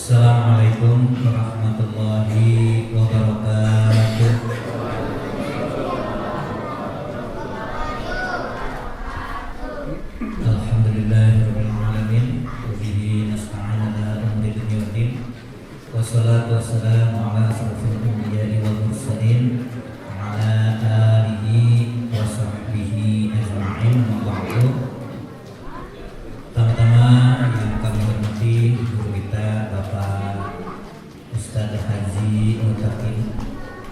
Assalamualaikum warahmatullahi wabarakatuh. Alhamdulillahirabbil alamin wa bihi nasta'inu ala umuri dunya waddin. Wassalatu wassalamu ala asyrofil anbiya'i wal mursalin wa ala alihi wa sahbihi ajma'in wa ba'du. Pertama-tama yang kami hormati guru kita Bapak Ustadz Haji Mutakin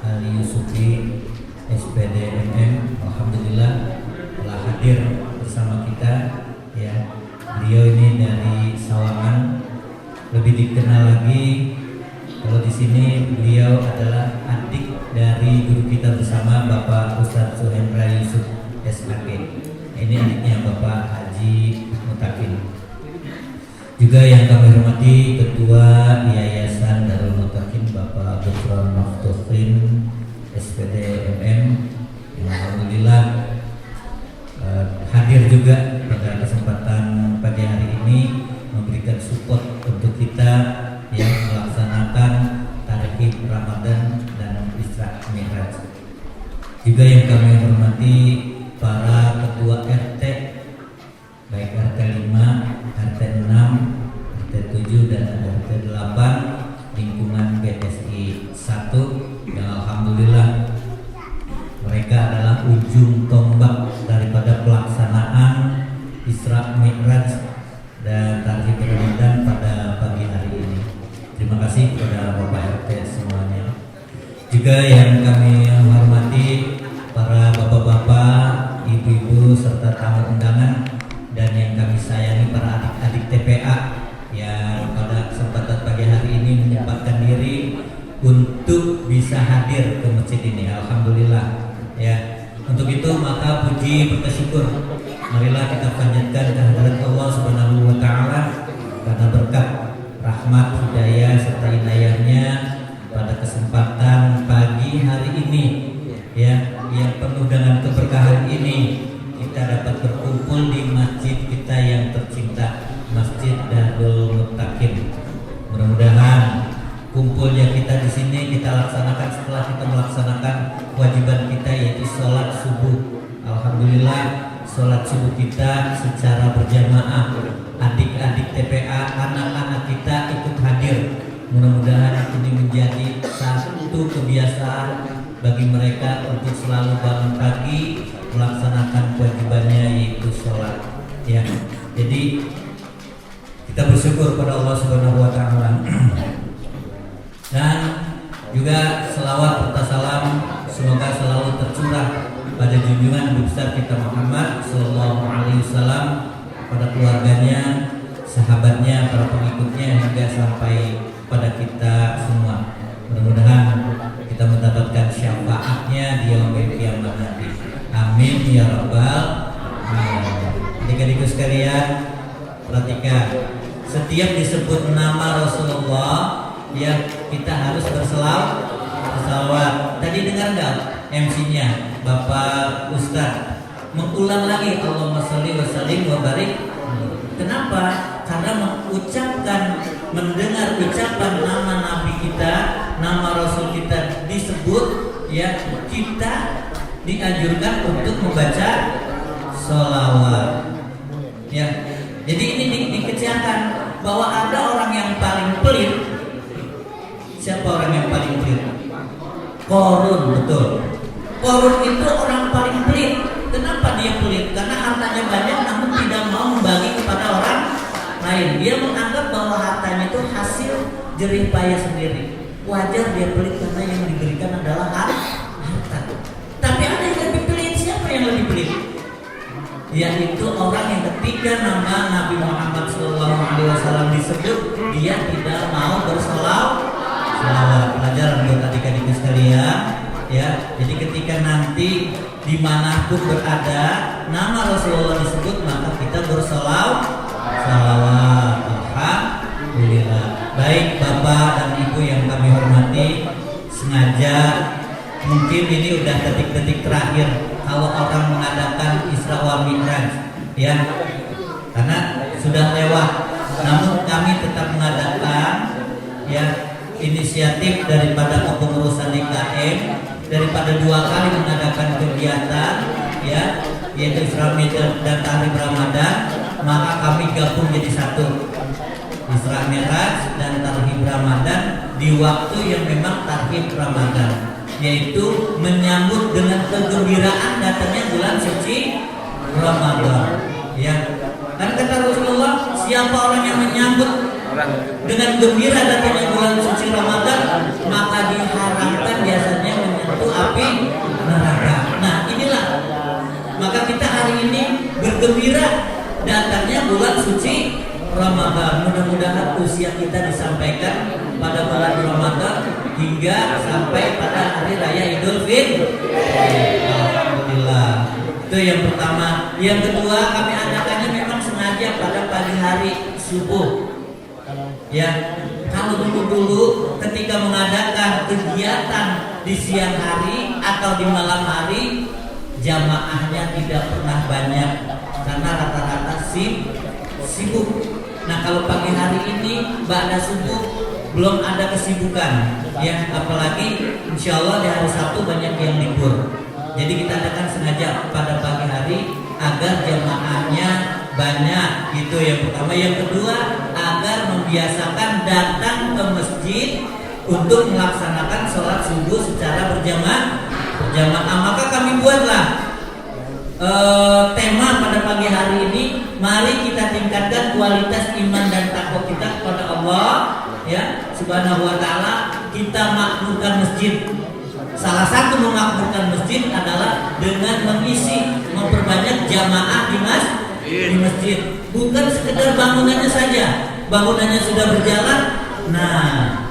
Ali Yusufi SPD MM. Alhamdulillah telah hadir bersama kita ya. Beliau ini dari Sawangan, lebih dikenal lagi kalau di sini beliau adalah adik dari guru kita bersama Bapak Ustadz Suhendra Yusuf SAG. Ini adiknya Bapak Haji Mutakin. Juga yang kami hormati Ketua Yayasan Darul Mutakin Bapak Dr. Maftuhin SPD MM, yang alhamdulillah hadir juga pada kesempatan pagi hari ini memberikan support untuk kita yang melaksanakan Tarekhim Ramadan dan Isra Mi'raj. Juga yang kami hormati para ketua RT, baik RT 5, RT 6, RT 7 dan RT 8 lingkungan BSI 1, yang alhamdulillah mereka adalah ujung tombak daripada pelaksanaan Isra Mi'raj dan Tarekhim Ramadan pada pagi hari ini. Terima kasih kepada Bapak RT semuanya. Juga yang kami hormati para bapak-bapak, ibu-ibu serta tamu undangan, dan yang kami sayangi para adik-adik TPA yang pada kesempatan pagi hari ini menyempatkan diri untuk bisa hadir ke masjid ini. Alhamdulillah ya. Untuk itu maka puji bersyukur marilah kita panjatkan kehadirat Allah Subhanahu wa taala karena berkat rahmat, hidayah serta inayahnya pada kesempatan pagi hari ini ya, yang penuh dengan keberkahan ini kita dapat berkumpul di masjid kita yang tercinta, Masjid Darul Mutakin. Mudah-mudahan kumpulnya kita di sini kita laksanakan setelah kita melaksanakan kewajiban kita, yaitu sholat subuh. Alhamdulillah sholat subuh kita secara berjamaah, adik-adik TPA, anak-anak kita ikut hadir. Mudah-mudahan ini menjadi satu kebiasaan bagi mereka untuk selalu bangun pagi melaksanakan kewajibannya, yaitu sholat ya. Jadi kita bersyukur pada Allah Subhanahu wa taala. Dan juga selawat serta salam semoga selalu tercurah pada junjungan Nabi besar kita Muhammad sallallahu alaihi wasallam, pada keluarganya, sahabatnya, para pengikutnya hingga sampai pada kita semua. Mudah-mudahan kita mendapatkan syafaatnya di yaumil kiamat nanti. Amin ya rabbal alamin. Adik-adikku sekalian, perhatikan, setiap disebut nama Rasulullah ya kita harus berselawat. Tadi dengar nggak MC-nya Bapak Ustadz mengulang lagi Allahumma sholli wa sallim wa barik. Kenapa? Karena mendengar ucapan nama Nabi kita, nama Rasul kita disebut ya, kita dianjurkan untuk membaca sholawat ya. Jadi ini dikecilkan bahwa ada orang yang paling pelit. Siapa orang yang paling pelit? Korun, betul. Korun itu orang paling pelit. Kenapa dia pelit? Karena hartanya banyak namun tidak mau membagi kepada orang lain. Dia menganggap bahwa hartanya itu hasil jerih payah sendiri. Wajar dia pelit karena yang diberikan adalah harta. Tapi ada yang lebih pelit. Siapa yang lebih pelit? Yaitu orang yang ketika nama Nabi Muhammad SAW disebut dia tidak mau berselawat. Pelajaran buat adik-adik sekalian ya. Jadi ketika nanti dimanapun berada nama Rasulullah disebut maka kita berselawat. Alhamdulillah. Baik Bapak dan Ibu yang kami hormati, sengaja mungkin ini udah detik-detik terakhir kalau orang mengadakan Isra wal Mi'raj ya, karena sudah lewat. Namun kami tetap mengadakan ya inisiatif daripada kepengurusan IKM daripada 2 kali mengadakan kegiatan ya yaitu Isra Mi'raj dan Tahlil Ramadan, maka kami gabung jadi satu, Isra Mi'raj dan Tahlil Ramadan di waktu yang memang Tahlil Ramadan, yaitu menyambut dengan kegembiraan datangnya bulan suci Ramadan. Ya, kan kata Rasulullah, siapa orang yang menyambut dengan gembira datangnya bulan suci Ramadan, maka diharapkan biasanya menyentuh api neraka. Nah, inilah maka kita hari ini bergembira datangnya bulan suci Ramadan. Mudah-mudahan usia kita disampaikan pada bulan Ramadan hingga sampai pada hari raya Idul Fitri. Alhamdulillah. Itu yang pertama. Yang kedua, kami adakannya memang sengaja pada pagi hari subuh. Ya, kalau dulu ketika mengadakan kegiatan di siang hari atau di malam hari, jamaahnya tidak pernah banyak karena rata-rata sibuk. Nah, kalau pagi hari ini ba'da subuh belum ada kesibukan, ya apalagi insya Allah di hari Sabtu banyak yang libur. Jadi kita adakan sengaja pada pagi hari agar jamaahnya banyak. Itu yang pertama. Yang kedua, agar membiasakan datang ke masjid untuk melaksanakan sholat subuh secara berjamaah. Maka kami buatlah tema pada pagi hari ini, mari kita tingkatkan kualitas iman dan takwa kita kepada Allah, ya Subhanahu wa taala. Kita makmurkan masjid. Salah satu memakmurkan masjid adalah dengan memperbanyak jamaah di masjid. Bukan sekedar bangunannya saja. Bangunannya sudah berjalan. Nah,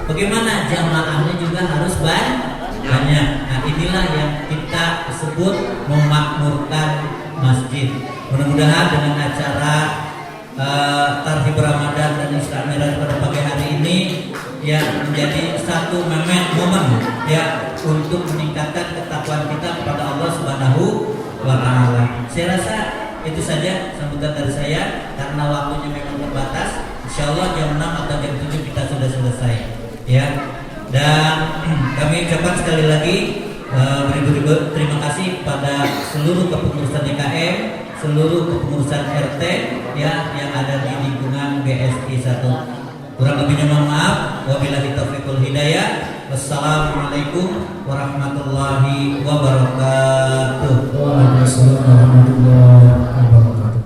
bagaimana jamaahnya juga harus banyak. Nah, inilah yang kita sebut memakmurkan masjid. Mudah-mudahan dengan acara Tahlil Ramadan dan Isra Mi'raj pada pagi hari ini ya menjadi satu momen ya untuk meningkatkan ketakwaan kita kepada Allah Subhanahu wa taala. Saya rasa itu saja sambutan dari saya karena waktunya memang terbatas. Insyaallah jam 6 atau jam 7 kita sudah selesai. Ya. Dan kami ucapkan sekali lagi beribu-ribu terima kasih pada seluruh kepengurusan DKM, seluruh kepengurusan RT ya yang ada di lingkungan BSI 1. Kurang lebihnya mohon maaf. Wabillahi taufiq wal hidayah. Wassalamualaikum warahmatullahi wabarakatuh. Waalaikumsalam warahmatullahi wabarakatuh.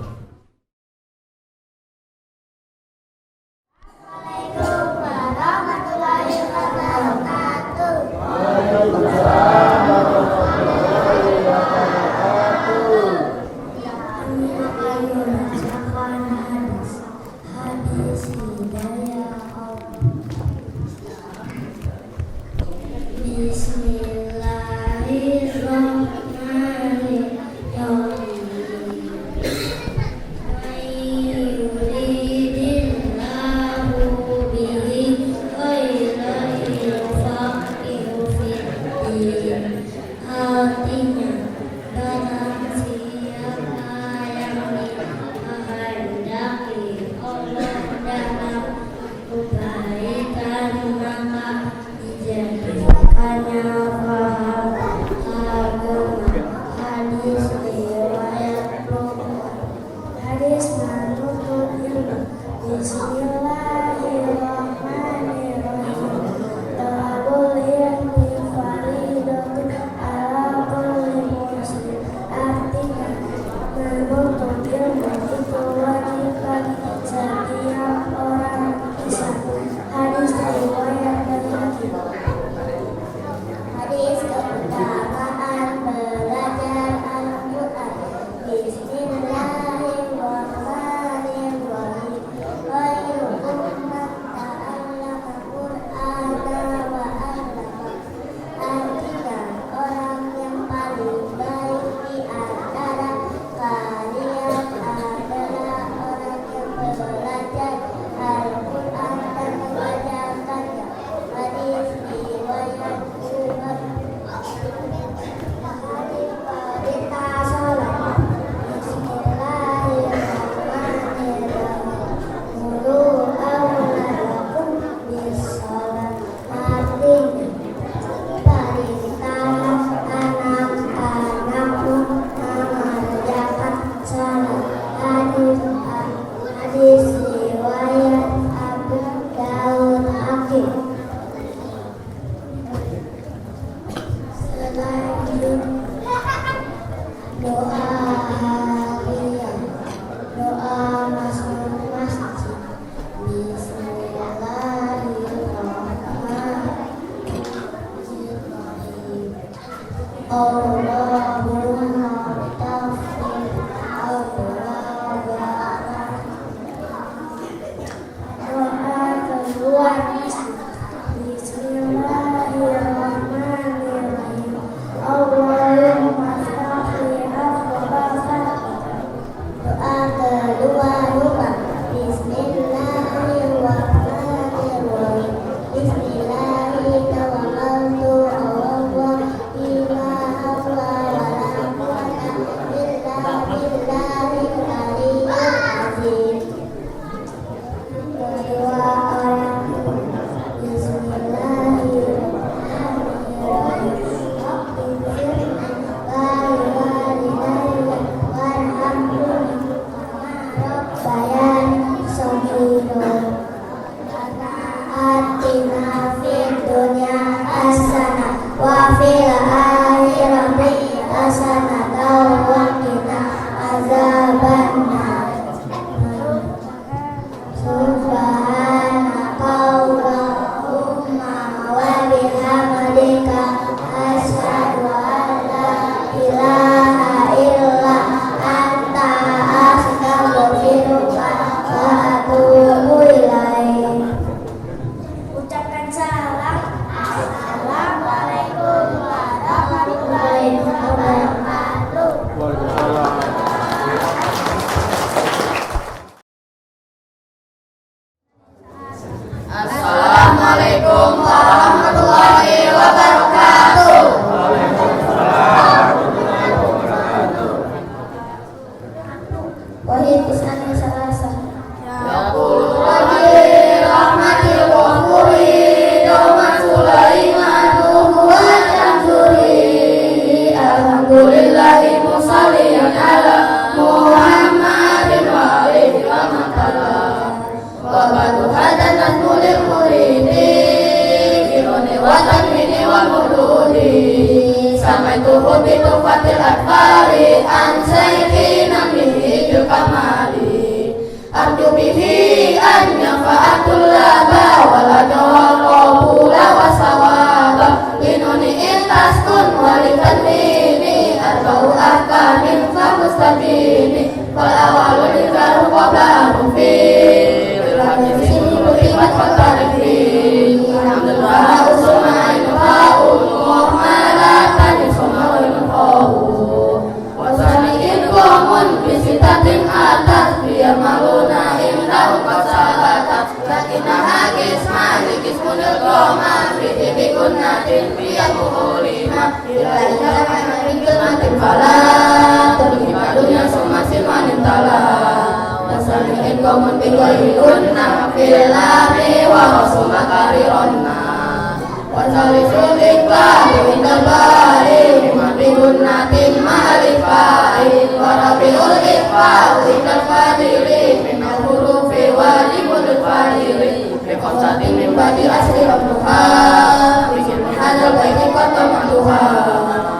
an sayyidina bihi kamali arju bihi an yafa'atul laba waladawal qabula wa sawaba linuni intaskun walitanmini arba'u ahkamin famustabini wal awalu dikaru qabla mufi lilhakim sini berimat fatarikri alhamdulillah usuma'in fa'ul mu'malatan yusuma'in fa'ul wasani'in gomun bisitatin atas biar maluna indah upasabatas lakina hagis malikis munil goma fiti kunatin biar muhulima ilahnya manikil matin falat tergimadunya sumasin manintala wasani'in gomun bingoi unna filami wa sumakari ronna wasalisul ikhlahu indal ba'i mabihun natin ma'alifa'i warabiul ikhlahu indal fadili minal hurufi wajibul fadili biqawsatin min badi asli rabduha bikin hadal baiti kota ma'duha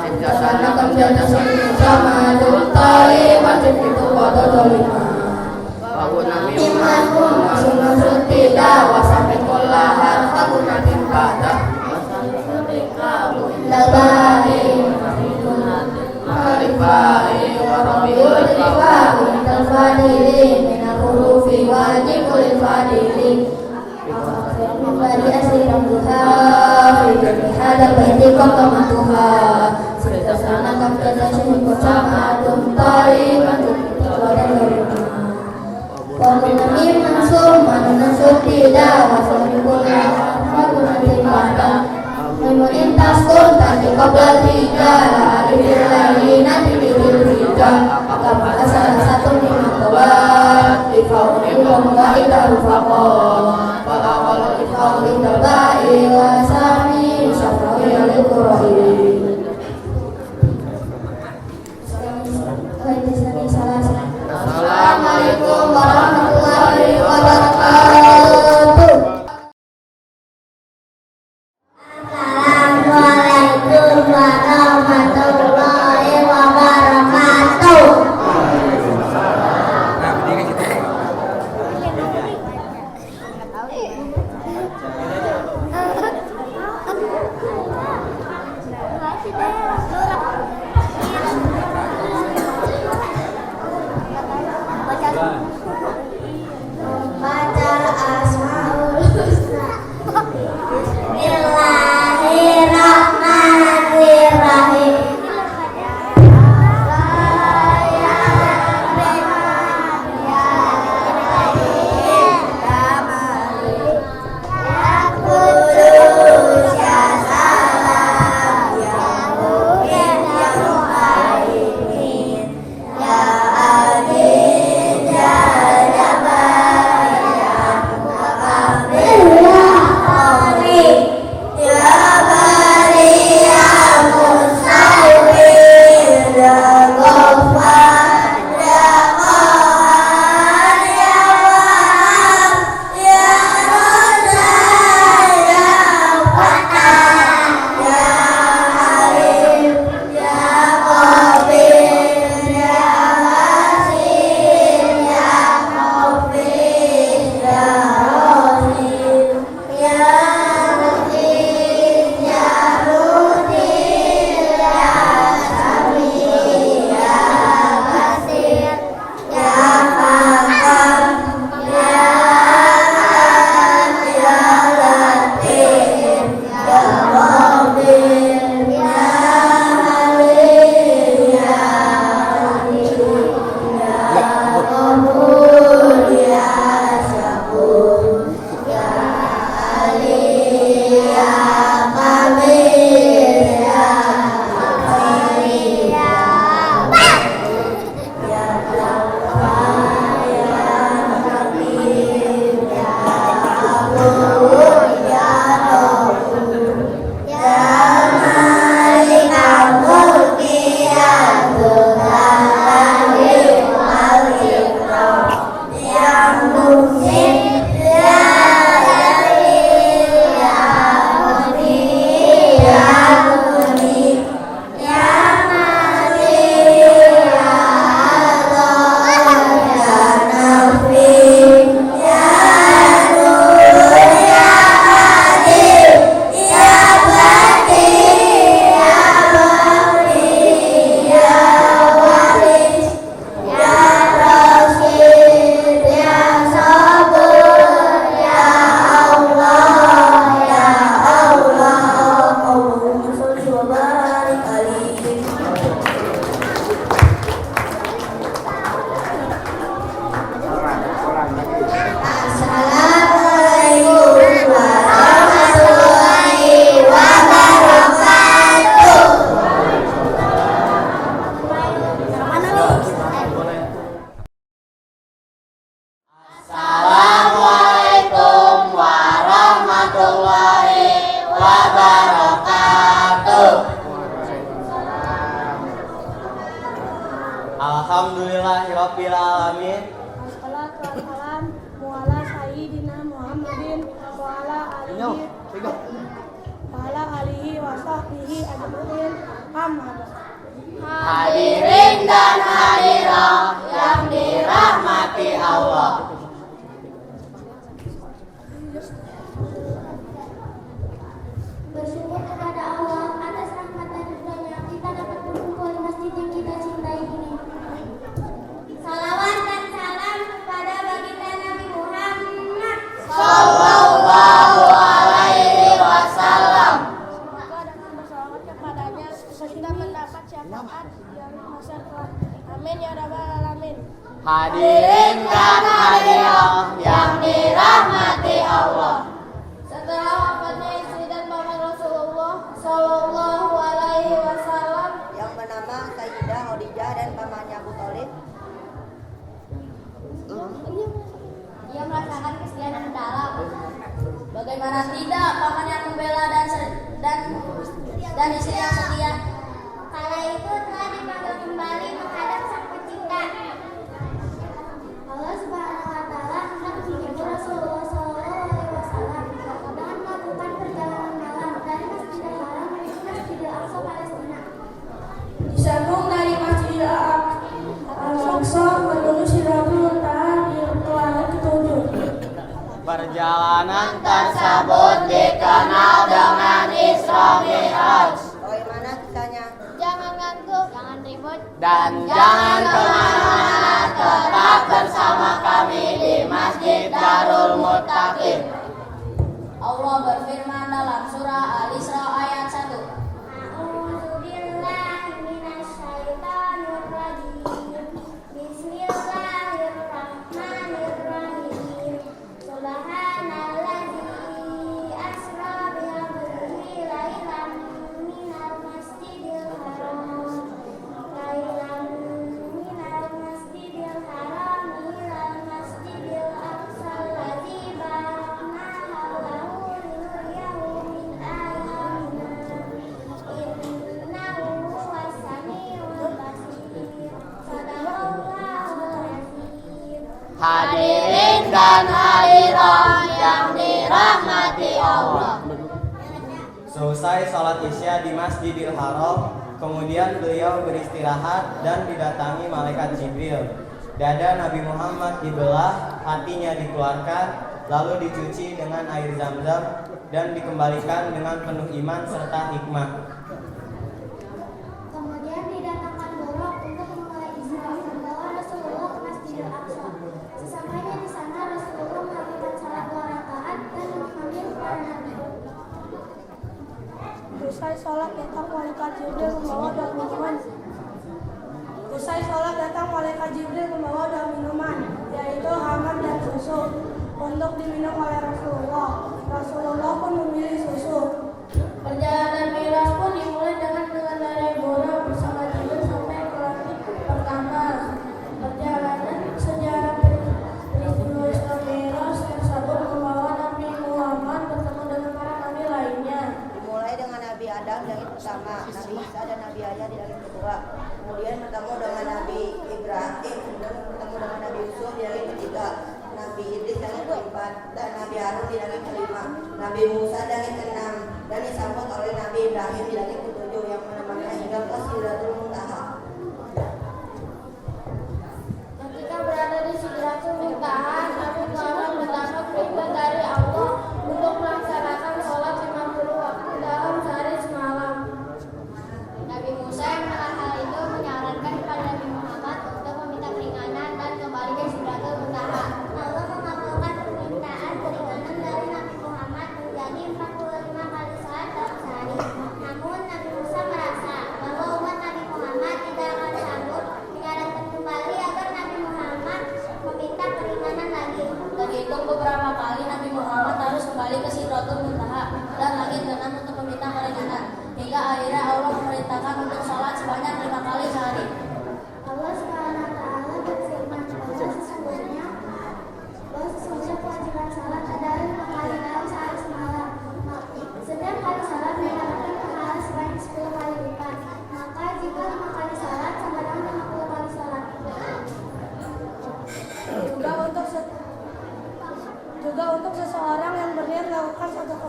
sinjasana kamjadasun sama dultari wajib itu kota dolima waguna mimahum masunasut tidak wasapin kullahar fagunatin padah Labahi Ma'rifai Warabiul Ikhwahu Minal Fadili Minal Hurufi Wajibul Fadili Mibadi asli rambuha Fidami hadal baiti kotomatuha Setasana kamjada syukur sama Tumtari Bantuk Tuwadan Lorima Wabunami mansur Manunasur tidak Wasalibullah Fagunatin Padang Memintas kontak di kabel tiga hari lagi nanti biru tiga apakah salah satu minat tawar di fauni lomba ida rufaqo pada awal di fauni terbaik wasami syafawi al-qur'ani Assalamualaikum warahmatullahi wabarakatuh. Assalamualaikum warahmatullahi wabarakatuh. wabarakatuh. Alhamdulillahirabbil alamin. Assalatu wassalam ala sayyidina Muhammadin wa ala alihi wa sahbihi ajmain. Amma Hadirin dan hadirat yang dirahmati Allah. Bersyukur kepada Allah atas rahmat dan ridhonya kita dapat berkumpul di masjid yang kita cintai ini. Salawat dan salam kepada baginda Nabi Muhammad Sallallahu alaihi wasallam. semoga dengan bersalawat kepadanya kita mendapat syafaat yang besar kelak. Amin ya rabbal alamin. Hadirin dan hadirat yang dirahmati Allah. Setelah wafatnya istri dan paman Rasulullah Sallallahu alaihi wasallam yang bernama Sayyidah Khadijah dan pamannya Abu Thalib, ia merasakan kesedihan yang mendalam. Bagaimana tidak, paman yang membela dan istri yang setia. Kala itu telah dipanggil kembali menghadap sang pencipta. Allah Subhanahu wa taala hendak menghibur Rasulullah sallallahu alaihi wasallam dengan melakukan perjalanan malam dari Masjidil Haram menuju Masjidil Aqsa Palestina. Disambung dari Masjidil Aqsa menuju Sidratul Muntaha di planet ketujuh. Perjalanan tersebut dikenal dengan Isra Mi'raj. bagaimana kisahnya? Jangan ngantuk, jangan ribut, Dan jangan kemana-mana, tetap bersama kami di Masjid Darul Muttaqin. Allah berfirman dalam surah Al-Isra ayat 1. A'udzubillahi minasyaitonir rajim. Bismillahirrahmanirrahim. Subhanallazi asra bi 'abdihi lailan minal masjidil haram ilal masjidil aqsa allazi barakna hawlahu linuriyahu min ayatina innahu huwas samiul basir. Sadaqallahul azim. Hadirin dan hadirat yang dirahmati Allah. Selesai sholat isya di Masjidil Haram, kemudian beliau beristirahat dan didatangi malaikat Jibril. Dada Nabi Muhammad dibelah, hatinya dikeluarkan, lalu dicuci dengan air Zam-Zam dan dikembalikan dengan penuh iman serta hikmah. Kemudian didatangkan golok untuk memulai Isra membawa Rasulullah ke Masjidil Aqsa. Sesampainya di sana Rasulullah melakukan salat 2 rakaat dan mengambil kepada Nabi. Usai sholat datang malaikat Jibril membawa 2 minuman. Usai sholat datang malaikat Jibril membawa 2 minuman, yaitu hamam dan susu, untuk diminum oleh Rasulullah. Rasulullah pun memilih susu. Perjalanan Mi'raj pun dimulai dengan mengendarai buruk bersama Jibril sampai ke langit pertama. Perjalanan sejarah peristiwa Isra Mi'raj tersebut membawa Nabi Muhammad bertemu dengan para nabi lainnya. Dimulai dengan Nabi Adam di langit pertama, Nabi Isa dan Nabi Yahya di langit kedua, kemudian bertemu dengan Nabi Ibrahim, kemudian bertemu dengan Nabi Yusuf di langit ketiga, Nabi Idris di langit keempat, dan Nabi Harun di langit kelima, Nabi Musa di langit keenam, dan disambut oleh Nabi Ibrahim di langit ketujuh yang menemaninya hingga ke Sidratul Muntaha. Ketika berada di Sidratul Muntaha, Nabi Muhammad mendapat perintah dari Allah untuk melaksanakan sholat 50 waktu dalam sehari semalam. Nabi Musa yang mendengar hal itu menyarankan kepada Nabi Muhammad untuk meminta keringanan dan kembali ke Sidratul Muntaha. Allah mengabulkan permintaan keringanan dari Nabi Muhammad menjadi 45 kali sholat dalam sehari. Namun Nabi Musa merasa bahwa umat Nabi Muhammad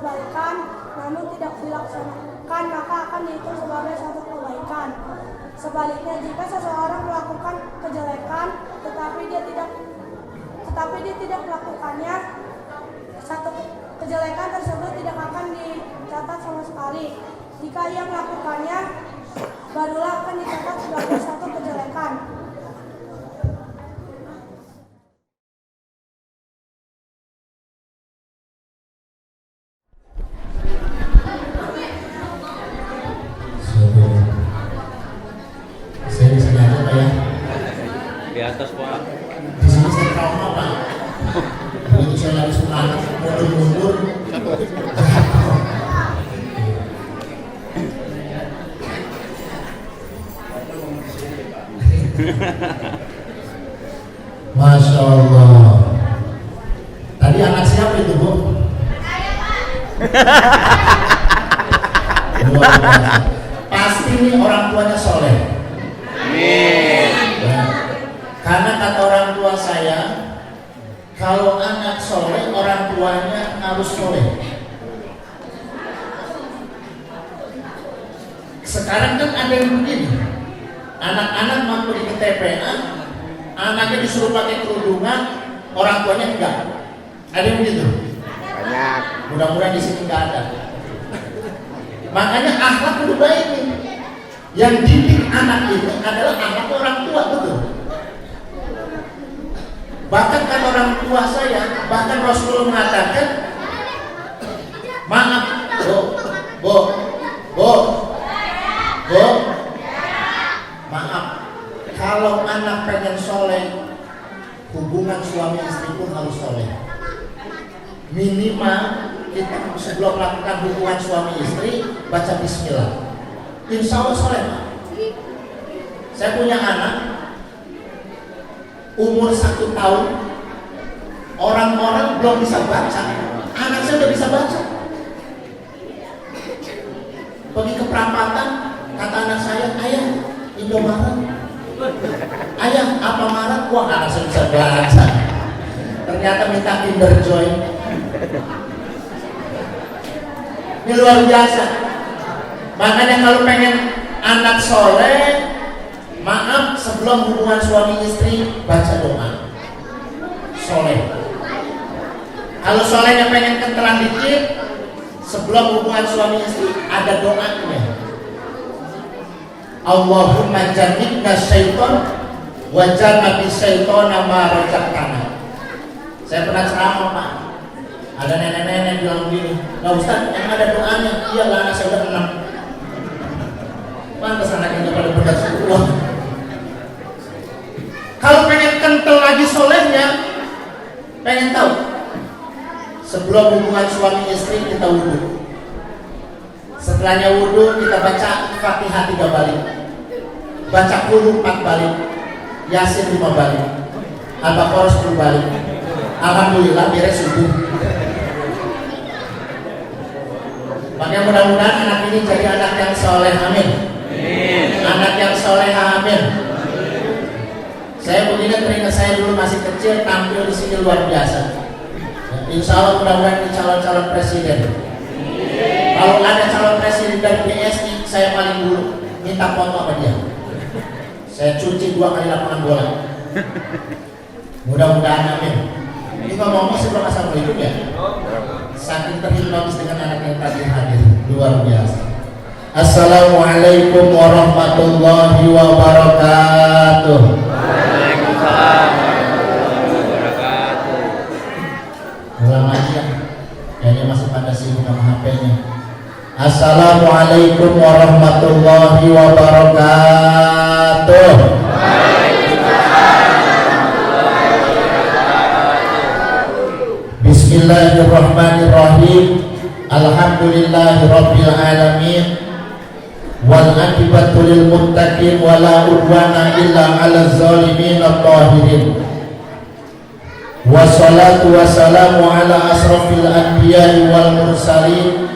kebaikan namun tidak dilaksanakan, maka akan dihitung sebagai satu kebaikan. Sebaliknya, jika seseorang melakukan kejelekan tetapi dia tidak melakukannya, satu kejelekan tersebut tidak akan dicatat sama sekali. Jika ia melakukannya, barulah akan dicatat sebagai satu kejelekan. Saya bisa lihat Pak ya. Di atas Pak. Di sini saya trauma Pak. Begitu saya langsung angkat mundur. Masya Allah. Tadi anak siapa itu Bu? Luar biasa. Pasti ini orang tuanya soleh. Ya. Karena kata orang tua saya, kalau anak soleh, orang tuanya harus soleh. Sekarang kan ada yang begini, anak-anak mau pergi ke TPA, anaknya disuruh pakai kerudungan, orang tuanya enggak. Ada yang begitu? Banyak. Mudah-mudahan di sini enggak ada. Makanya akhlak kudu baik nih. Yang didik anak ini adalah anak orang tua, betul. Bahkan kan orang tua saya, bahkan Rasulullah mengatakan, maaf, Bu, maaf, kalau anak pengen soleh, hubungan suami istri pun harus soleh. Minimal kita sebelum melakukan hubungan suami istri baca bismillah. Insya Allah soleh. Saya punya anak umur 1 tahun, orang-orang belum bisa baca, anak saya udah bisa baca. Pergi ke perapatan, kata anak saya, ayah Indomaret, ayah apa Maret, wah anak saya bisa baca. Ternyata minta Kinder Joy. Ini luar biasa. Makanya kalau pengen anak soleh, maaf, sebelum hubungan suami istri baca doa soleh. Kalau solehnya pengen kentelan dikit, sebelum hubungan suami istri ada doanya. Allahumma jannibna syaiton wa jannabi syaitona ma razaqtana. Saya pernah ceramah Pak, ada nenek-nenek bilang begini, nah Ustaz, yang ada doanya, iya lah anak saya udah 6. Pantas anaknya pada benar semua. Kalau pengen kental lagi solehnya, pengen tahu, sebelum hubungan suami istri kita wudhu. Setelahnya wudhu kita baca Fatihah 3 balik, baca Qul 4 balik, Yasin 5 balik, Al-Baqarah 10 balik. Alhamdulillah beres subuh. Makanya mudah-mudahan anak ini jadi anak yang soleh, amin. Anak yang soleh, amin. Saya begini teringat saya dulu masih kecil tampil di sini luar biasa. Insya Allah mudah-mudahan ini calon-calon presiden. Kalau ada calon presiden dari BSI, saya paling dulu minta foto sama dia. Saya cuci 2 kali lapangan bola. Mudah-mudahan amin. Ini ngomong sebelum assalamualaikum ya. Saking terhipnotis dengan anak yang tadi hadir, luar biasa. Assalamualaikum warahmatullahi wabarakatuh. Waalaikumsalam warahmatullahi wabarakatuh. Ulang lagi ya, kayaknya masih pada sibuk sama HP-nya. Assalamualaikum warahmatullahi wabarakatuh. Bismillahirrahmanirrahim. Alhamdulillahirabbil alamin. Wal aqibatu lil muttaqin wala udwana illa 'alal zalimin at-tahirin. Wassalatu wassalamu ala asrafil anbiya'i wal mursalin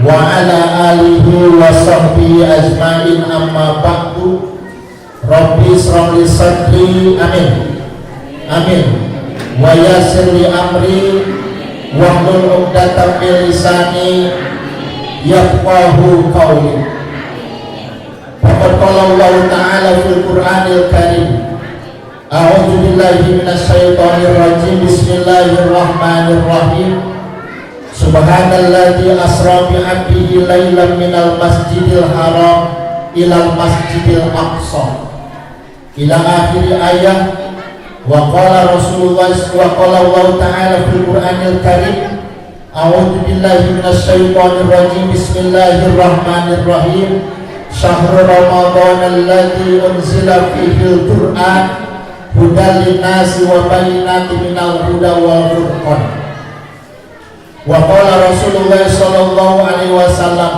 wa ala alihi wa sahbihi ajma'in, amma ba'du. Rabbi israh li sadri, amin amin, wa yassir li amri wahlul 'uqdatam min lisani yafqahu qawli. Faqad qala Allah Ta'ala fil Qur'anil Karim, a'udzu billahi minasyaitonir rajim, bismillahirrahmanirrahim. Subhanalladzi asra bi 'abdihi lailan minal masjidil haram ilal masjidil aqsa ila akhir ayat. Wa qala Rasulullah wa qala Allah Ta'ala fil Qur'anil Karim, a'udzu billahi minasyaitonir rajim, bismillahirrahmanirrahim. Syahrul Ramadan alladzi unzila fihil Qur'an hudan linnasi wa bayyinatin minal huda wal furqan. Wa qala Rasulullah sallallahu alaihi wasallam,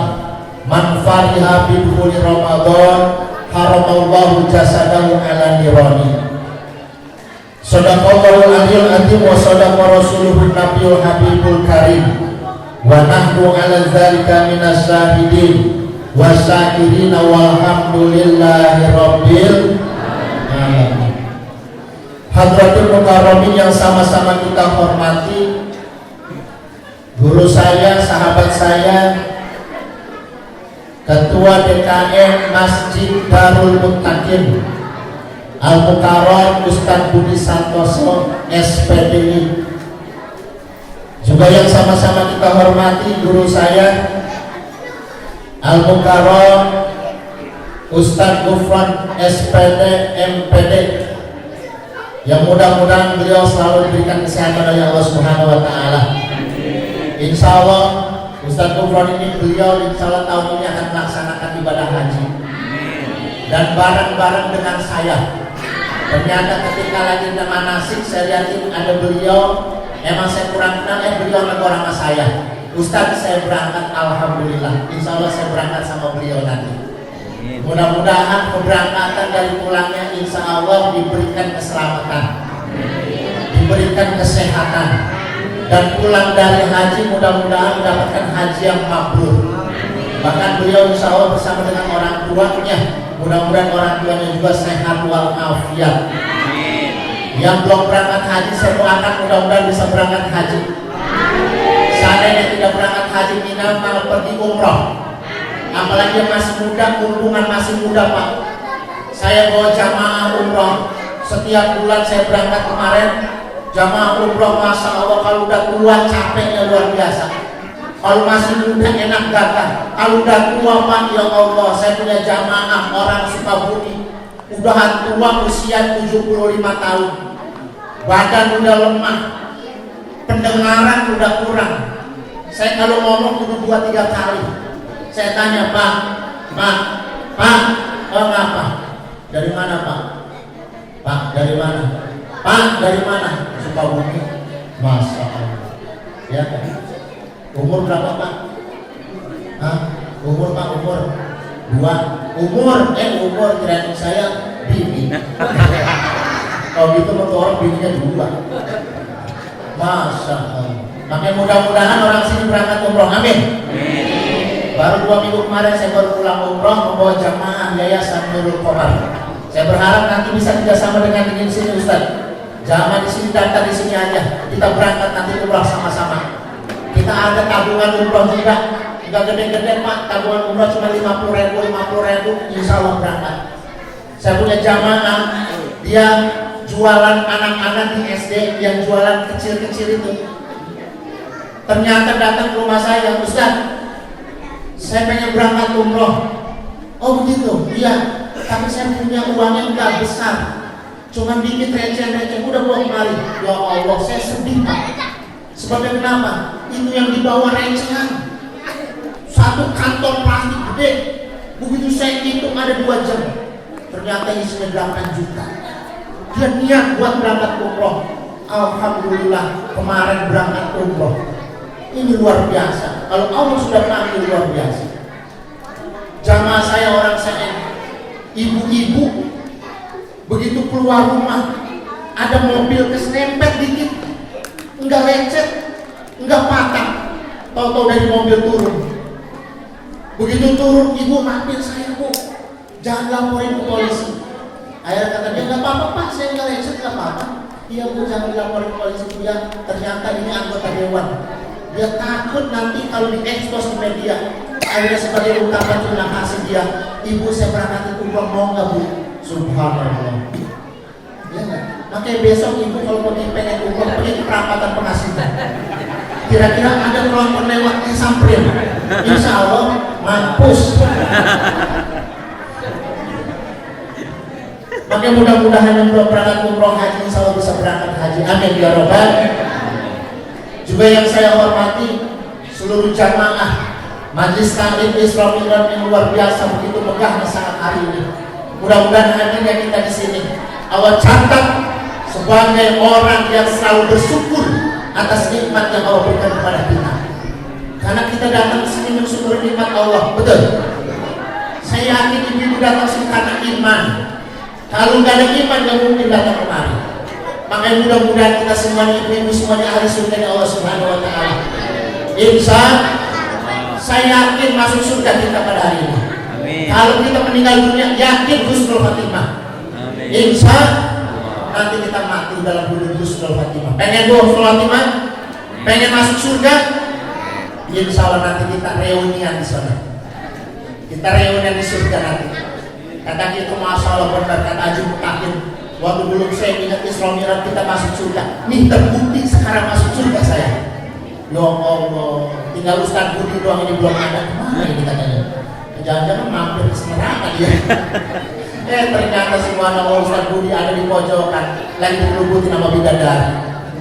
man fariha bi dukhuli Ramadan haramallahu jasadahu ala nirani. Sadaqallahul aliyyul azim wa sadaqa rasuluhun nabiyul habibul karim wa nahnu ala dzalika minas syahidin wa syakirin walhamdulillahi rabbil alamin. Hadratul mukarramin yang sama-sama kita hormati, guru saya, sahabat saya, Ketua DKM Masjid Darul Muttaqin Al-Mukarram Ustadz Budi Santoso SPDI, juga yang sama-sama kita hormati guru saya Al-Mukarram Ustadz Gufron SPD MPD, yang mudah-mudahan beliau selalu diberikan kesehatan oleh Allah Subhanahu wa Ta'ala. Insya Allah Ustadz Gufron ini, beliau insya Allah tahun ini akan melaksanakan ibadah haji dan bareng-bareng dengan saya. Ternyata ketika lagi di manasik saya lihatin ada beliau, emang saya kurang kenal, beliau negor sama saya. Ustadz saya berangkat, alhamdulillah. Insya Allah saya berangkat sama beliau nanti. Mudah-mudahan keberangkatan dari pulangnya insya Allah diberikan keselamatan, diberikan kesehatan, dan pulang dari haji mudah-mudahan mendapatkan haji yang mabrur. Bahkan beliau insya Allah bersama dengan orang tuanya, mudah-mudahan orang tuanya juga sehat walafiat. Yang belum berangkat haji saya doakan mudah-mudahan bisa berangkat haji. Seandainya tidak berangkat haji minimal pergi umroh. Apalagi yang masih muda, hubungan masih muda Pak. Saya bawa jamaah umroh setiap bulan. Saya berangkat kemarin jamaah umroh, masya Allah kalau udah tua capeknya luar biasa. Kalau masih muda enak gagah, kalau udah tua Pak, ya Allah, saya punya jamaah orang Sukabumi udah tua usia 75 tahun, badan udah lemah, pendengaran udah kurang. Saya kalau ngomong udah 2-3 kali. Saya tanya, Pak, ngapa? Dari mana Pak? Pak, dari mana? Pak, dari mana? Sukabumi. Masya Allah. Ya kan? Umur berapa Pak? Hah? Umur Pak, umur 2. Umur kirain saya bini. Kalau gitu orang bininya 2. Masya Allah. Makanya mudah-mudahan orang sini berangkat umroh. Amin. Baru 2 minggu kemarin saya baru pulang umroh membawa jamaah Yayasan Nurul Qomar. Saya berharap nanti bisa kerjasama dengan di sini Ustaz. Jangan di sini, daftar di sini aja. Kita berangkat nanti umroh sama-sama. Kita ada tabungan umroh juga. Enggak gede-gede Pak, tabungan umroh cuma 50.000, insya Allah berangkat. Saya punya jamaah, dia jualan anak-anak di SD yang jualan kecil-kecil itu. Ternyata datang ke rumah saya, Ustaz, saya pengen berangkat umroh. Oh begitu? Iya. Tapi saya punya uangnya enggak besar, cuman dikit receh-receh. Udah buat kemari. Ya Allah, saya sedih Pak. Sebabnya kenapa? Itu yang dibawa recehan. Satu kantong plastik gede. Begitu saya hitung ada 2 jam. Ternyata isinya 8 juta. Dia niat buat berangkat umroh. Alhamdulillah kemarin berangkat umroh. Ini luar biasa. Kalau Allah sudah panggil luar biasa. Jamaah saya orang saya, ibu-ibu begitu keluar rumah ada mobil keserempet dikit, enggak lecet, enggak patah, tahu-tahu dari mobil turun. Begitu turun, ibu maafin saya Bu, jangan laporin ke polisi. Akhirnya kata dia, nggak apa-apa Pak, saya nggak lecet, nggak apa-apa. Iya Bu, jangan dilaporin polisi Bu ya, ternyata ini anggota dewan. Dia takut nanti kalau diekspos di media. Akhirnya sebagai ungkapan terima kasih dia, Ibu saya berangkat umroh mau nggak Bu? Subhanallah. Ya nggak? Makanya besok Ibu kalau pergi pengen umroh pergi ke perapatan penghasilan. Kira-kira ada kelompok lewat yang samperin, insya Allah mampus. Maka mudah-mudahan yang belum berangkat umroh haji insya Allah bisa berangkat haji. Amin ya robbal. Juga yang saya hormati seluruh jamaah Majelis Taklim Isra Mi'raj yang luar biasa, begitu megahnya saat hari ini. Mudah-mudahan hadirnya kita di sini Allah catat sebagai orang yang selalu bersyukur atas nikmat yang Allah berikan kepada kita. Karena kita datang ke sini mensyukuri nikmat Allah, betul. Saya yakin ibu datang sini karena iman. Kalau nggak ada iman, nggak mungkin datang kemari. Makanya mudah-mudahan kita semuanya, ibu-ibu semuanya ahli surga Allah Subhanahu Wa Taala. Insya saya yakin masuk surga kita pada hari ini. Amin. Kalau kita meninggal dunia, yakin husnul khatimah. Amin. Insya nanti kita mati dalam bulan husnul khatimah. Pengen husnul khatimah? Pengen masuk surga? Insya Allah nanti kita reunian di sana. Kita reunian di surga nanti. Kata kita Masya Allah benar, kata Haji Mutakin, waktu dulu saya ingat Isra Mi'raj kita masuk surga. Nih terbukti sekarang masuk surga saya. Ya Allah, tinggal Ustaz Budi doang ini belum ada. Kemana ini katanya? Jangan-jangan mampir ke neraka dia. Ternyata semua nama Ustaz Budi ada di pojokan, lagi digelubutin nama bidadari.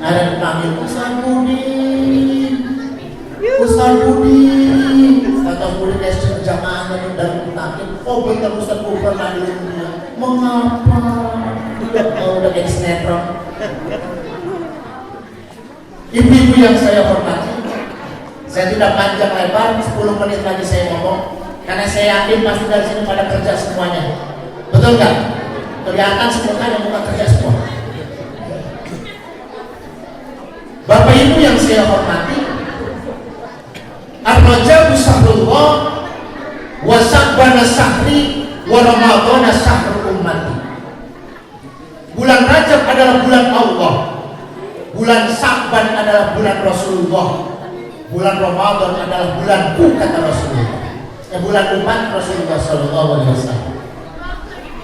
Ada dipanggil Ustaz Budi, Ustaz Budi. Kata Budi kasih jamaahnya dan Mutakin. Oh betul Ustaz Budi pernah dia. Mengapa? Oh udah kayak sinetron. Ibu-ibu yang saya hormati, saya tidak panjang lebar, 10 menit lagi saya ngomong, karena saya yakin pasti dari sini pada kerja semuanya, betul nggak? Kelihatan semua yang bukan kerja semua. Bapak Ibu yang saya hormati, Ar-Rajab Syahrullah, wa Sya'ban Syahri, wa Ramadan Syahrul Ummati. Bulan Rajab adalah bulan Allah. Bulan Sya'ban adalah bulan Rasulullah. Bulan Ramadan adalah bulanku kata Rasulullah. Bulan umat Rasulullah Sallallahu Alaihi Wasallam.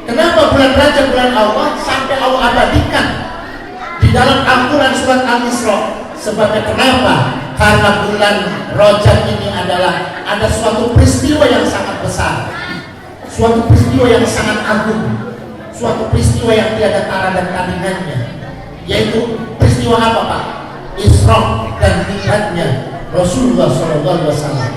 Kenapa bulan Rajab bulan Allah sampai Allah abadikan di dalam Al-Quran surat Al-Isra? Sebabnya kenapa? Karena bulan Rajab ini adalah ada suatu peristiwa yang sangat besar, suatu peristiwa yang sangat agung, suatu peristiwa yang tiada tara dan tandingannya, yaitu peristiwa apa Pak? Isra dan Mi'rajnya Rasulullah SAW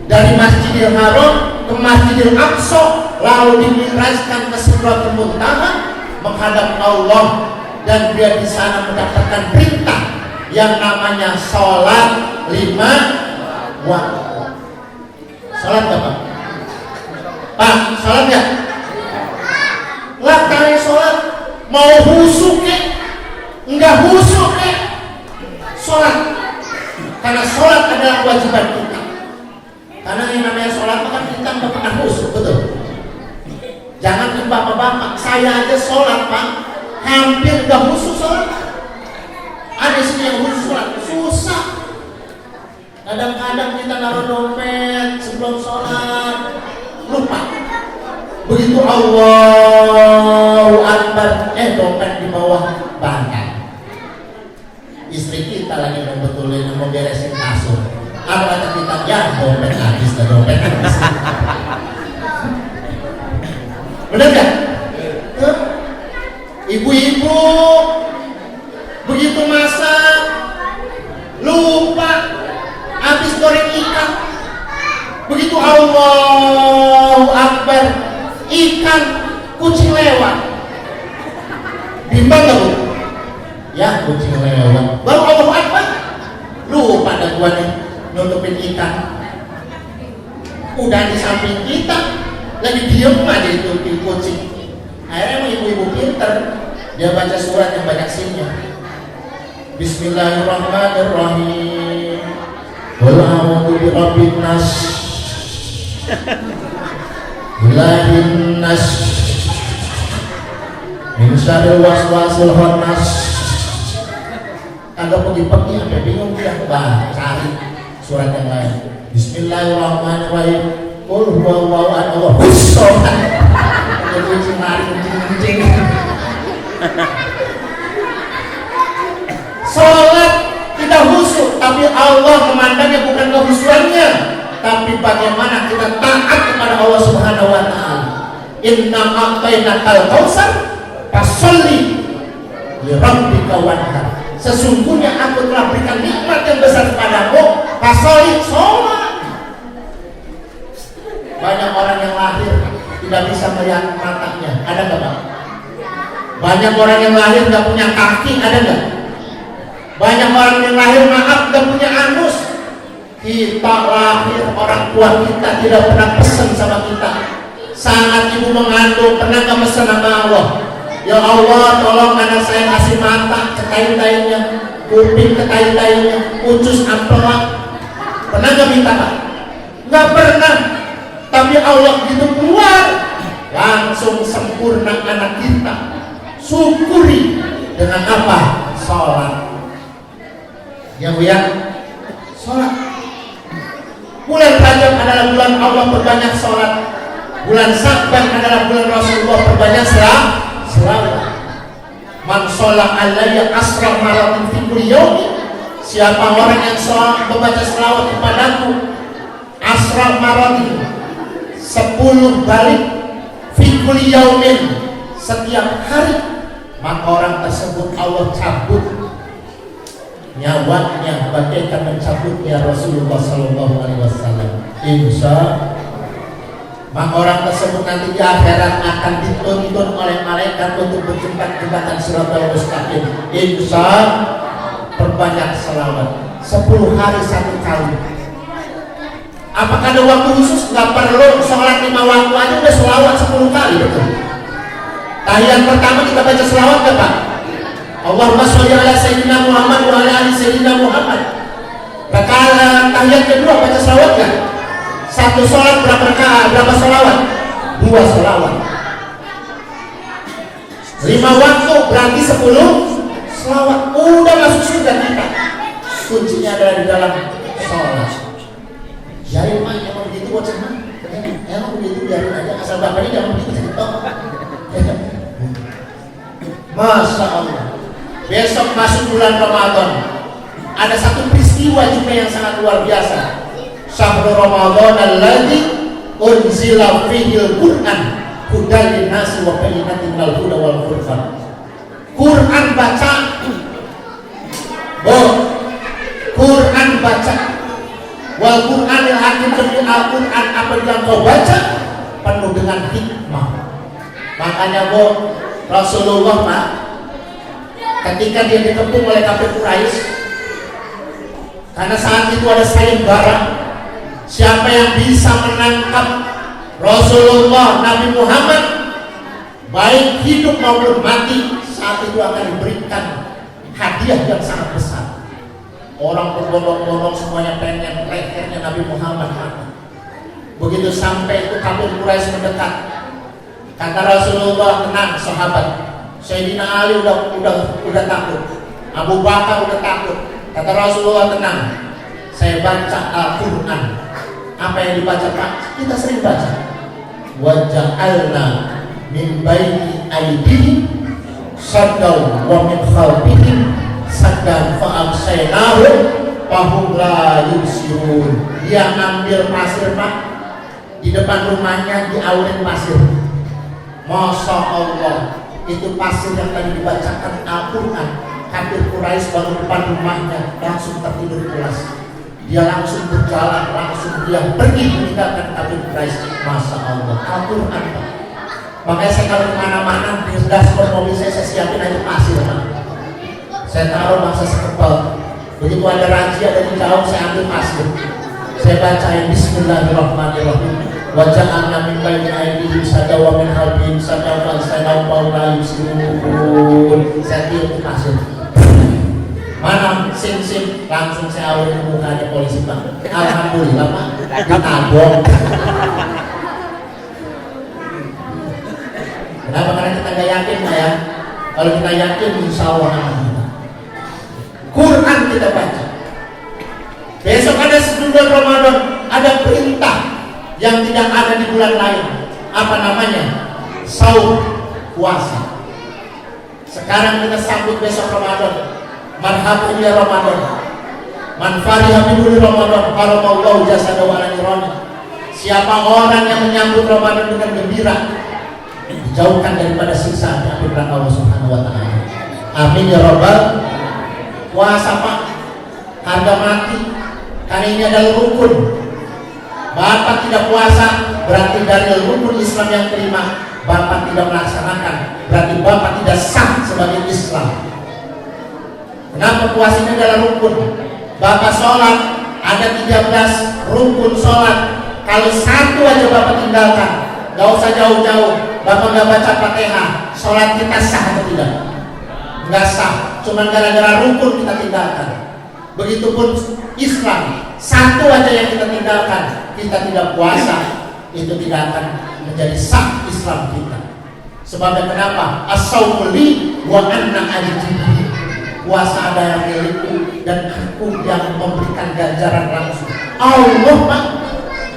dari Masjidil Haram ke Masjidil Aqsa, lalu dimi'rajkan ke Sidratul Muntaha menghadap Allah, dan dia di sana mendapatkan perintah yang namanya sholat 5 waktu. Sholat apa? Pak, sholat ya? Lah kalian sholat mau husuk ya? Enggak husuk ya? Sholat, karena sholat adalah kewajiban kita. Karena yang namanya sholat kan kita nggak pernah husuk, betul? Jangan ke bapak-bapak, saya aja sholat Pak, hampir nggak husuk sholat. Ada sini yang husuk sholat, susah. Kadang-kadang kita naruh dompet sebelum sholat, lupa. Begitu Allahu Akbar, dompet di bawah bantal. Istri kita lagi membetulin, mau beresin kasur. Apa kata kita? Ya dompet habis, dompet habis. Benar gak? Ibu-ibu begitu masak lupa habis goreng ikan. Begitu Allahu Akbar, ikan kucing lewat. Bimbang gak Bu? Ya kucing lewat. Baru Allahu Akbar, lupa ada gua nih nutupin ikan. Udah di samping kita, lagi diem aja itu kucing. Akhirnya emang ibu-ibu pinter, dia baca surat yang banyak sinnya. Bismillahirrahmanirrahim. Qul a'udzu birabbin nas, ilahin nas, min syarril waswasil khannas, kagak pergi-pergi sampai bingung dia, cari surat yang lain. Bismillahirrahmanirrahim. Qul huwallahu ahad Allahus samad. Jadi mari kencing. Salat kita khusyuk, tapi Allah memandangnya bukan kehusyuannya, tapi bagaimana kita taat kepada Allah Subhanahu wa taala. Inna a'tainakal kautsar fasholli li rabbika wanhar. Sesungguhnya aku telah berikan nikmat yang besar kepadamu, fasholli, sholat. Banyak orang yang lahir tidak bisa melihat matanya, ada nggak Pak? Banyak orang yang lahir nggak punya kaki, ada nggak? Banyak orang yang lahir maaf nggak punya anus. Kita lahir, orang tua kita tidak pernah pesan sama kita. Saat ibu mengandung pernah nggak pesan sama Allah? Ya Allah, tolong anak saya kasih mata ke tai-tainya, kuping ke tai-tainya, ucus ampelak. Pernah nggak minta Pak? Nggak pernah. Tapi Allah gitu keluar langsung sempurna anak kita. Syukuri dengan apa? Sholat. Ya Bu ya, sholat. Bulan Rajab adalah bulan Allah, perbanyak sholat. Bulan Sya'ban adalah bulan Rasulullah, perbanyak selawat. Man sholat alayya asra maratin fi kulli yawmin. Siapa orang yang sholat membaca selawat kepadaku asra maratin 10 balik fi kulli yaumin, setiap hari, maka orang tersebut Allah cabut nyawanya bagaikan mencabutnya Rasulullah sallallahu alaihi wasallam. Insya maka orang tersebut nanti di akhirat akan dituntun oleh malaikat untuk berjembatan Shiratal Mustaqim. Insya perbanyak selawat 10 hari 1 kali. Apakah ada waktu khusus? Nggak perlu, sholat 5 waktu aja udah selawat 10 kali, betul. Tahiyat pertama kita baca selawat nggak Pak? Allahumma sholli ala sayyidina Muhammad wa ala ali sayyidina Muhammad. Rakaat tahiyat kedua baca selawat nggak? Satu sholat berapa rakaat? Berapa selawat? 2 selawat. 5 waktu berarti 10 selawat. Udah masuk surga kita. Kuncinya adalah di dalam sholat. Biarin Pak, emang begitu buat sama. Emang begitu, biarin aja, asal bapaknya jangan begitu jadi toh. Masya Allah. Besok masuk bulan Ramadan. Ada satu peristiwa juga yang sangat luar biasa. Syahrul Ramadan alladzi unzila fihil Qur'an hudan linnasi wa bayyinatin minal huda wal furqan. Quran baca. Quran baca. Wal Qur'anil hakim, demi Al-Qur'an apa yang kau baca penuh dengan hikmah. Makanya Rasulullah Pak, ketika dia dikepung oleh kafir Quraisy, karena saat itu ada sayembara siapa yang bisa menangkap Rasulullah Nabi Muhammad baik hidup maupun mati, saat itu akan diberikan hadiah yang sangat besar. Orang berbondong-bondong semuanya pengen lehernya Nabi Muhammad mati. Begitu sampai itu kafir Quraisy mendekat, kata Rasulullah, tenang sahabat. Sayyidina Ali udah takut, Abu Bakar udah takut. Kata Rasulullah, tenang, saya baca Al-Quran. Apa yang dibaca Pak? Kita sering baca. Waja'alna min baini aydihim saddaw wa min khalfihim saddan fa'amsaynahum fahum la yubsirun. Dia ambil pasir Pak, di depan rumahnya diaurin pasir. Masya Allah, itu pasir yang tadi dibacakan Al-Quran. Kafir Quraisy baru depan rumahnya langsung tertidur kelas. Dia langsung berjalan, langsung dia pergi meninggalkan kafir Quraisy. Masya Allah, Al-Quran Pak. Makanya saya kalau kemana-mana di dashboard mobil saya siapin aja pasir Pak. Saya taruh masa sekepal. Begitu ada razia dari jauh saya ambil pasir. Saya bacain Bismillahirrahmanirrahim. Waja'alna min baini aydihim sadda wa min khalfihim sadda fa saynaw la yusirun. Saya tiup ke pasir. Mana sim langsung saya awalin mukanya polisi Pak. Alhamdulillah Pak, ditabok. Kenapa? Karena kita nggak yakin Pak ya. Kalau kita yakin insya Allah aman. Quran kita baca. Besok ada bulan Ramadan, ada perintah yang tidak ada di bulan lain. Apa namanya? Saum, puasa. Sekarang kita sambut besok Ramadan. Marhaban ya Ramadan. Man fariha bi Ramadan, haramallahu jasadahu ala nirani. Siapa orang yang menyambut Ramadan dengan gembira, dijauhkan daripada siksa api neraka Allah Subhanahu wa taala. Amin ya rabbal. Puasa Pak, harga mati. Karena ini adalah rukun. Bapak tidak puasa, berarti dari rukun Islam yang kelima Bapak tidak melaksanakan, berarti Bapak tidak sah sebagai Islam. Kenapa puasa ini adalah rukun? Bapak sholat, ada 13 rukun sholat. Kalau satu aja Bapak tinggalkan, gak usah jauh-jauh, Bapak gak baca Fatihah, sholat kita sah atau tidak? Gak sah, cuma gara-gara rukun kita tinggalkan. Begitupun Islam, satu aja yang kita tinggalkan, kita tidak puasa, itu tidak akan menjadi sah Islam kita. Sebabnya kenapa? As-sawmu li wa anna ajibih. Puasa ada yang milikku dan aku yang memberikan ganjaran langsung. Allah Pak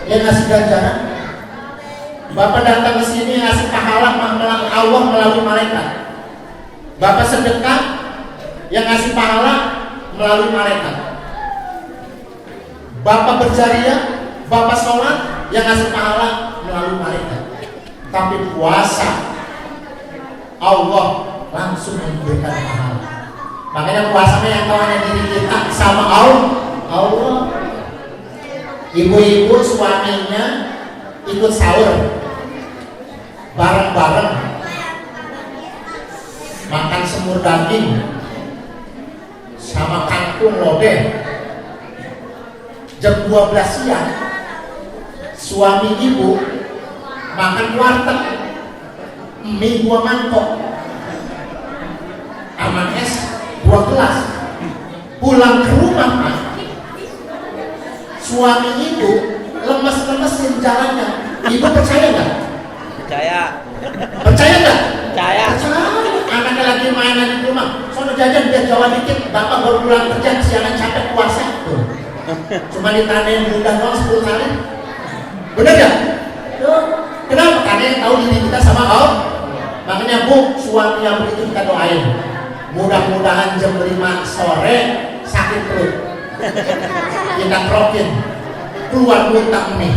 yang ngasih ganjaran. Bapak datang ke sini ngasih pahala Allah melalui malaikat. Bapak sedekah yang ngasih pahala melalui malaikat. Bapak berjariah, Bapak sholat yang ngasih pahala melalui malaikat. Tapi puasa Allah langsung memberikan pahala. Makanya puasanya yang tahunya diri kita sama Allah. Ibu-ibu suaminya ikut sahur bareng-bareng, makan semur daging sama kangkung lodeh. Jam 12 siang suami ibu makan warteg mie 2 mangkok sama es 2 gelas. Pulang ke rumah Pak, suami ibu lemes-lemesin jalannya. Ibu percaya nggak? Percaya. Percaya nggak? Percaya. Percaya. Anaknya lagi mainan di rumah, sono jajan biar Jawa dikit. Bapak baru pulang kerja kesiangan capek puasa tuh. Cuma ditandain udah doang 10 kali. Bener ya? Tuh. Kenapa? Karena yang tahu diri kita sama Allah. Makanya Bu, suami yang begitu kita doain. Mudah-mudahan jam 5 sore sakit perut. Kita krokin. Keluar muntah mie.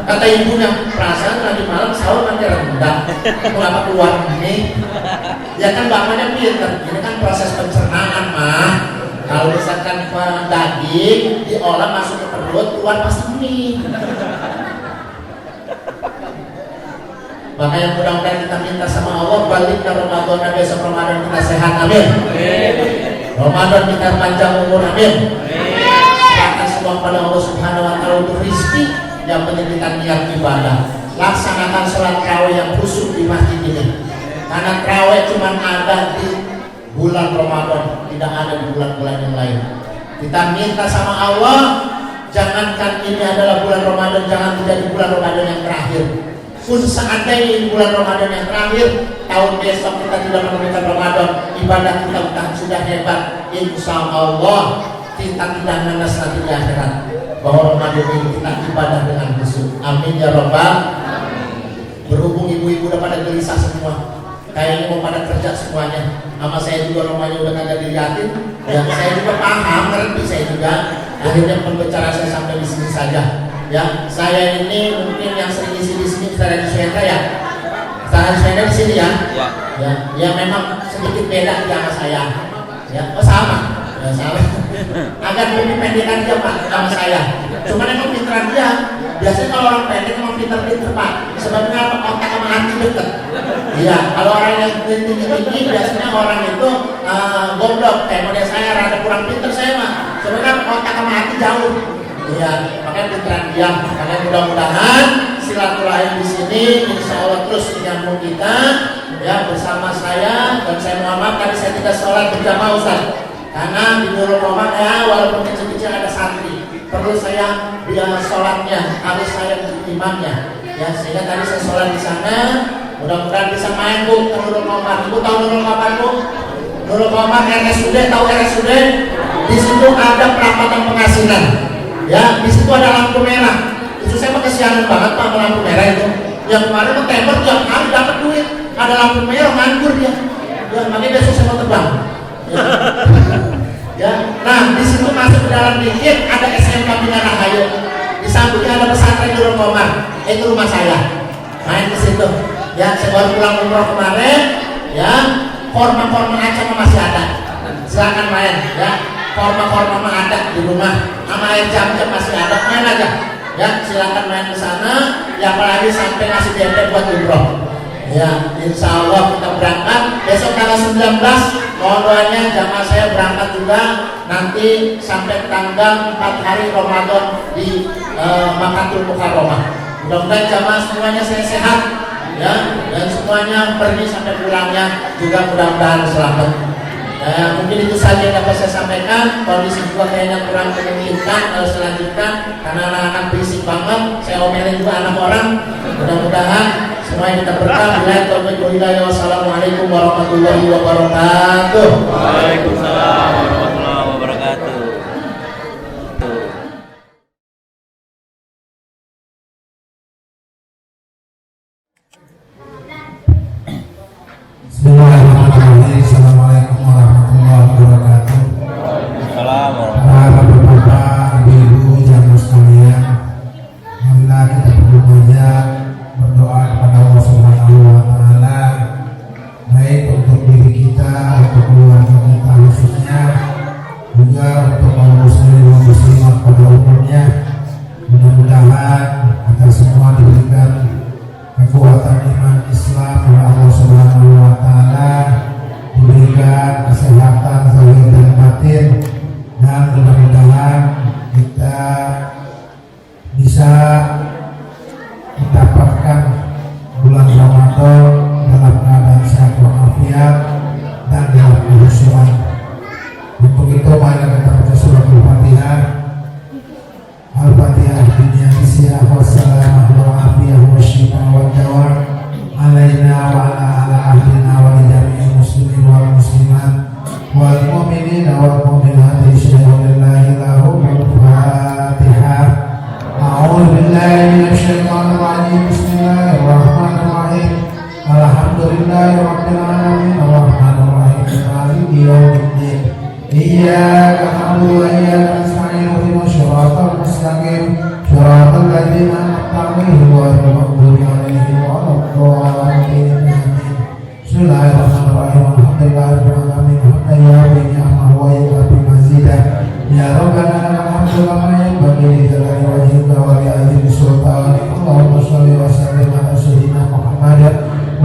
Kata ibunya, perasaan tadi malam sahur nanti rendang. Kenapa keluar mie? Ya kan bapaknya pinter. Ini kan proses pencernaan mah. Kalau misalkan daging diolah masuk ke perut, keluar pasti mie. Makanya mudah-mudahan kita minta sama Allah balik ke Ramadan, besok Ramadan kita sehat, amin. Ramadan kita panjang umur, amin. Serahkan semua pada Allah Subhanahu wa taala untuk rezeki, yang penting kita niat ibadah. Laksanakan sholat tarawih yang khusyuk di masjid ini. Karena tarawih cuma ada di bulan Ramadan, tidak ada di bulan-bulan yang lain. Kita minta sama Allah, jangankan ini adalah bulan Ramadan, jangan menjadi bulan Ramadan yang terakhir. Pun seandainya ini bulan Ramadan yang terakhir, tahun besok kita tidak menemukan Ramadan, ibadah kita sudah hebat, insya Allah kita tidak nanas nanti di akhirat. Bahwa Ramadan ini kita ibadah dengan khusyuk. Amin ya Rabbal. Berhubung ibu-ibu udah pada gelisah semua, kayaknya mau pada kerja semuanya. Sama saya juga rumahnya udah kagak dilihatin. Ya saya juga paham, ngerti saya juga. Akhirnya pembicara saya sampai di sini saja. Ya, saya ini mungkin yang sering isi di sini Ustaz Haji Suhendra ya. Ustaz Haji Suhendra di sini ya. Ya memang sedikit beda sama saya. Ya, oh sama. Ya sama. Agak lebih pendekan dia Pak sama saya. Cuman emang pinteran dia. Biasanya kalau orang pendek emang pinter-pinter Pak. Sebabnya apa? Otak sama hati deket. Iya, kalau orang yang tinggi-tinggi biasanya orang itu goblok. Kayak model saya rada kurang pinter saya mah. Sebenarnya otak sama hati jauh. Iya, makanya pinteran dia. Makanya mudah-mudahan silaturahim di sini insya Allah terus menyambung kita ya bersama saya. Dan saya mohon maaf tadi saya tidak sholat berjamaah Ustaz, karena di Nurul Rahman ya walaupun kecil-kecil ada santri, perlu saya bilang sholatnya harus saya imamnya ya, sehingga tadi saya sholat di sana. Mudah-mudahan bisa main Bu ke Nurul Rahman. Ibu tahu Nurul Rahman Bu? Nurul Rahman RSUD, tahu RSUD? Di situ ada perapatan pengasinan. Ya, di situ ada lampu merah. Itu saya mah kesianan banget Pak sama lampu merah itu. Yang kemarin mah tembak tiap hari dapat duit. Ada lampu merah nganggur dia. Ya, makanya besok saya mau terbang. Ya. Ya. Nah, di situ masuk ke dalam dikit ada SMK Bina Rahayu. Di sampingnya ada pesantren Nurul Komar. Itu rumah saya. Main ke situ. Ya, saya baru pulang umroh kemarin. Ya, korma-korma acang masih ada. Silakan main. Ya, korma-korma mah ada di rumah. Sama air jam-jam masih ada. Main aja. Ya, silakan main ke sana. Ya, apalagi sampai ngasih DP buat umroh. Ya, insya Allah kita berangkat besok tanggal 19. Mohon doanya jamaah saya berangkat juga nanti sampai tanggal 4 hari Ramadan di Makatul Mukarramah. Mudah-mudahan jamaah semuanya sehat ya, dan semuanya pergi sampai pulangnya juga mudah-mudahan selamat. Ya, mungkin itu saja yang dapat saya sampaikan. Kondisi juga kayaknya kurang memungkinkan selanjutnya karena anak-anak berisik banget. Saya omelin juga anak orang. Mudah-mudahan semuanya kita berkah. Wassalamualaikum warahmatullahi wabarakatuh. Waalaikumsalam warahmatullahi wabarakatuh. Bismillahirrahmanirrahim. Assalamualaikum warahmatullahi wabarakatuh. Salam Para bapak, ibu, jamaah sekalian, marilah kita berbunyi berdoa kepada Allah Subhanahu wa Ta'ala, baik untuk diri kita, untuk keluarga kita khususnya, juga untuk kaum muslimin dan muslimat pada umumnya. Mudah-mudahan kita semua diberikan kekuatan iman Islam oleh Allah Subhanahu wa Ta'ala, diberikan kesehatan zahir dan batin, dan mudah-mudahan kita bisa mendapatkan bulan Ramadan dalam keadaan sehat walafiat dan dalam kehusuan. Untuk itu mari kita baca surah Al-Fatihah. Al-Fatihah dunia isya wa salamah wa afiyah wa shifa wa jawab alaina wa ala ahlina wa li jami'il muslimin wal muslimat wal mu'minin wal mu'minat insyaallah lahum al-Fatihah. A'udzu billahi minasyaitonir rajim. Bismillahirrahmanirrahim. Alhamdulillahirabbil alamin arrahmanir rahim maliki yaumiddin. Iyyaka na'budu wa iyyaka nasta'in ihdinas siratal mustaqim siratal ladzina an'amta 'alaihim ghairil maghdubi 'alaihim waladdallin. Bismillahirrahmanirrahim. Alhamdulillahirabbil alamin hamdan yu'ti ni'amahu wa yukafi mazidah. Ya Rabbana lakal hamdu kama yanbaghi li jalali wajhika wa li 'azimi sultanik. Allahumma shalli wa sallim ala sayyidina Muhammad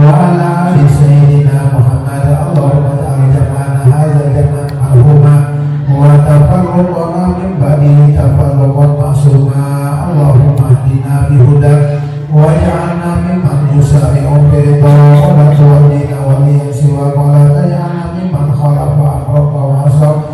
wa ala ali sayyidina Muhammad. Allahumma ja'al jam'ana hadzal jam'an marhuma wa tafarraqana min ba'dihi tafarraqan ma'suma. Allahumma hdina bi hudak wa ja'alna mimman yusari'u fi ridha wa la tuwaddina waliyan siwa wa la taj'alna mimman khalafa amraka wa asab.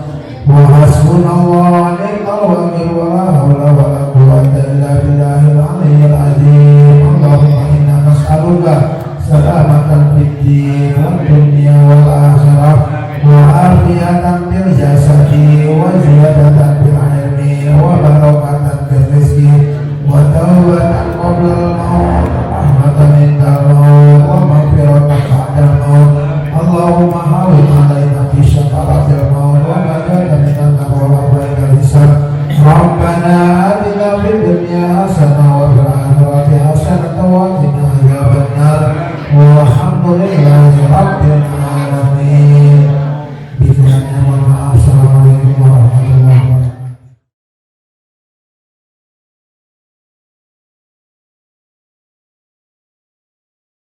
Wa hasbunallahu wa ni'mal wakil wa la hawla wa la quwwata illa billahil aliyyil azim. Allahumma inna nas'aluka salamatan fid din wad dunya wal akhirah wa afiyatan fil jasadi wa ziyadatan fil ilmi wa barakatan fil rizqi wa tawbatan qabla al-maut rahmatan indal maut wa maghfiratan ba'dal maut. Allahumma hawwin 'alaina fi syakaratil maut wa najatan minan nar wa ba'dal hisab. Rabbana atina fid dunya hasanah wa fil akhirati hasanah wa qina adzabannar. Walhamdulillah.